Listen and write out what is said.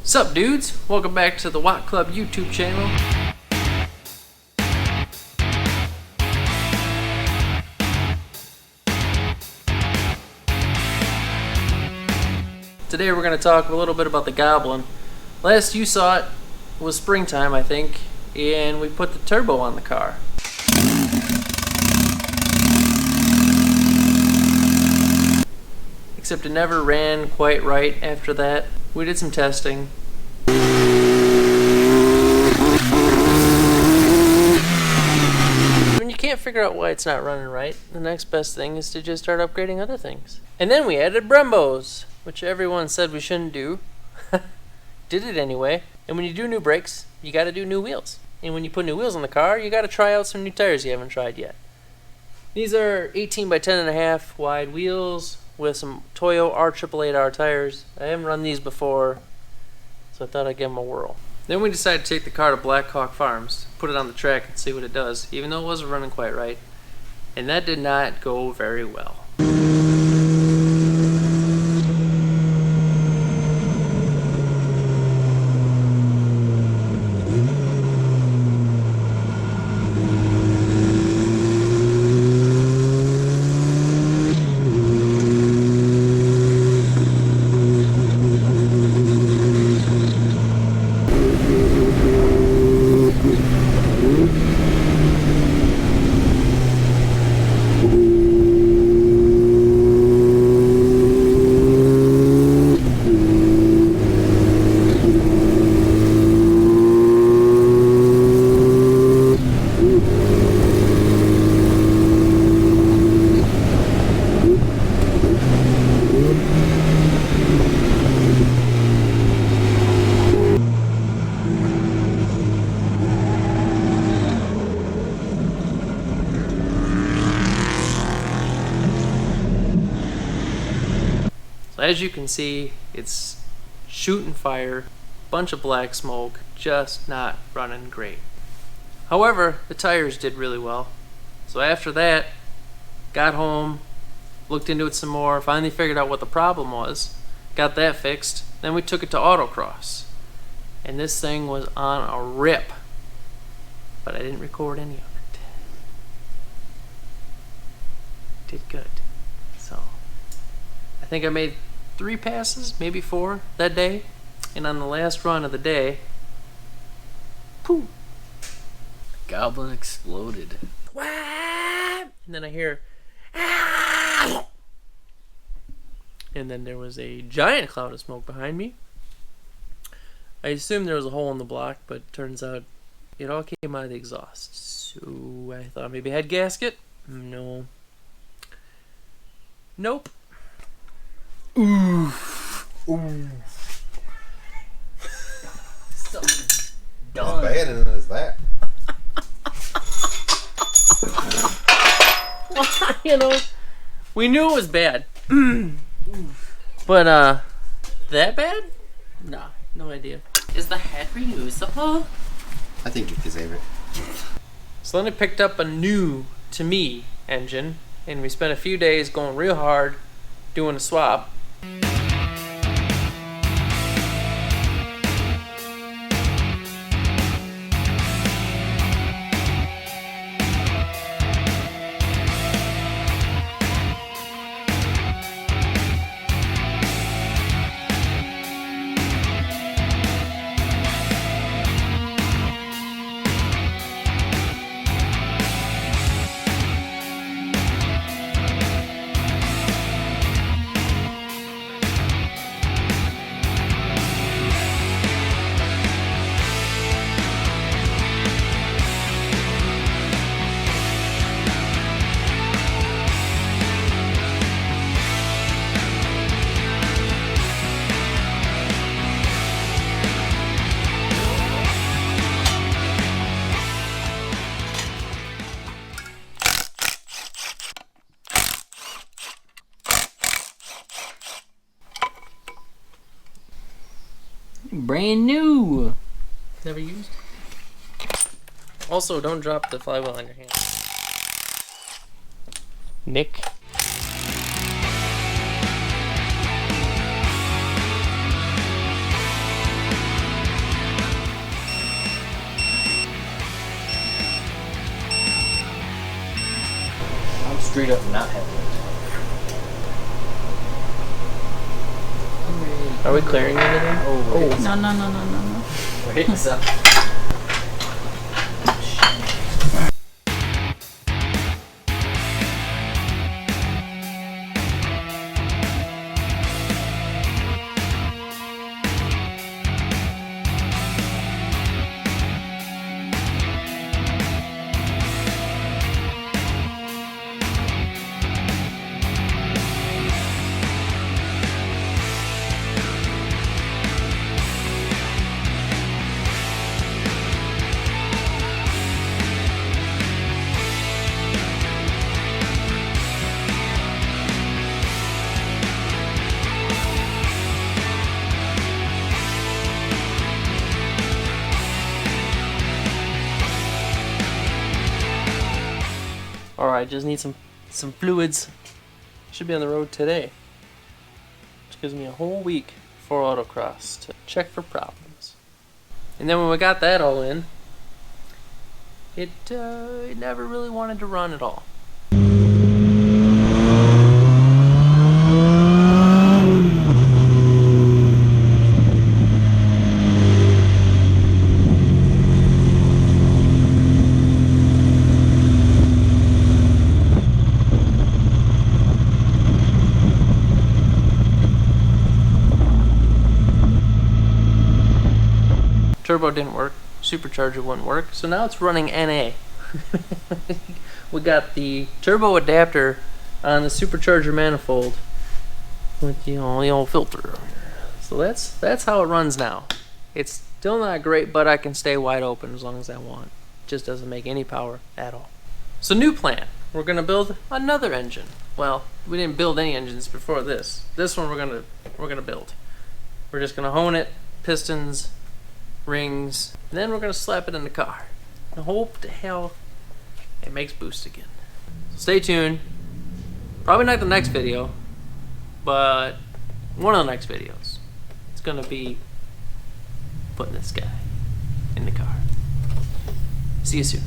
Sup dudes, welcome back to the Watt Club YouTube channel. Today we're going to talk a little bit about the Goblin. Last you saw it was springtime, I think, and we put the turbo on the car. Except it never ran quite right after that. We did some testing. When you can't figure out why it's not running right, the next best thing is to just start upgrading other things. And then we added Brembos, which everyone said we shouldn't do. Did it anyway. And when you do new brakes, you gotta do new wheels. And when you put new wheels on the car, you gotta try out some new tires you haven't tried yet. These are 18 by 10.5 wide wheels with some Toyo R888R tires. I haven't run these before, so I thought I'd give them a whirl. Then we decided to take the car to Black Hawk Farms, put it on the track and see what it does, even though it wasn't running quite right. And that did not go very well. As you can see, it's shooting fire, bunch of black smoke, just not running great. However, the tires did really well. So after that, got home, looked into it some more, finally figured out what the problem was, got that fixed, then we took it to autocross. And this thing was on a rip, but I didn't record any of it. Did good. So, I think I made 3 passes, maybe 4 that day, and on the last run of the day, poof, Goblin exploded. And then I hear, ah! And then there was a giant cloud of smoke behind me. I assumed there was a hole in the block, but turns out it all came out of the exhaust. So I thought maybe I had gasket. No. Nope. Ooh. Ooh. Something done. As bad as that. Well, you know, we knew it was bad. But, that bad? Nah, no idea. Is the head reusable? I think you can save it. So then I picked up a new, to me, engine, and we spent a few days going real hard, doing a swap. Brand new. Never used. Also, don't drop the flywheel on your hand. Nick. straight up not have Are we clearing anything? Oh. No. Wait, what's up? Alright, just need some fluids. Should be on the road today. Which gives me a whole week for autocross to check for problems. And then when we got that all in, it never really wanted to run at all. Turbo didn't work, supercharger wouldn't work, so now it's running NA. We got the turbo adapter on the supercharger manifold with the old filter. So that's how it runs now. It's still not great, but I can stay wide open as long as I want. It just doesn't make any power at all. So new plan, we're gonna build another engine. Well, we didn't build any engines before this. This one we're gonna build. We're just gonna hone it, pistons, rings, and then we're gonna slap it in the car and hope to hell it makes boost again. So stay tuned. Probably not the next video, but one of the next videos. It's gonna be putting this guy in the car. See you soon.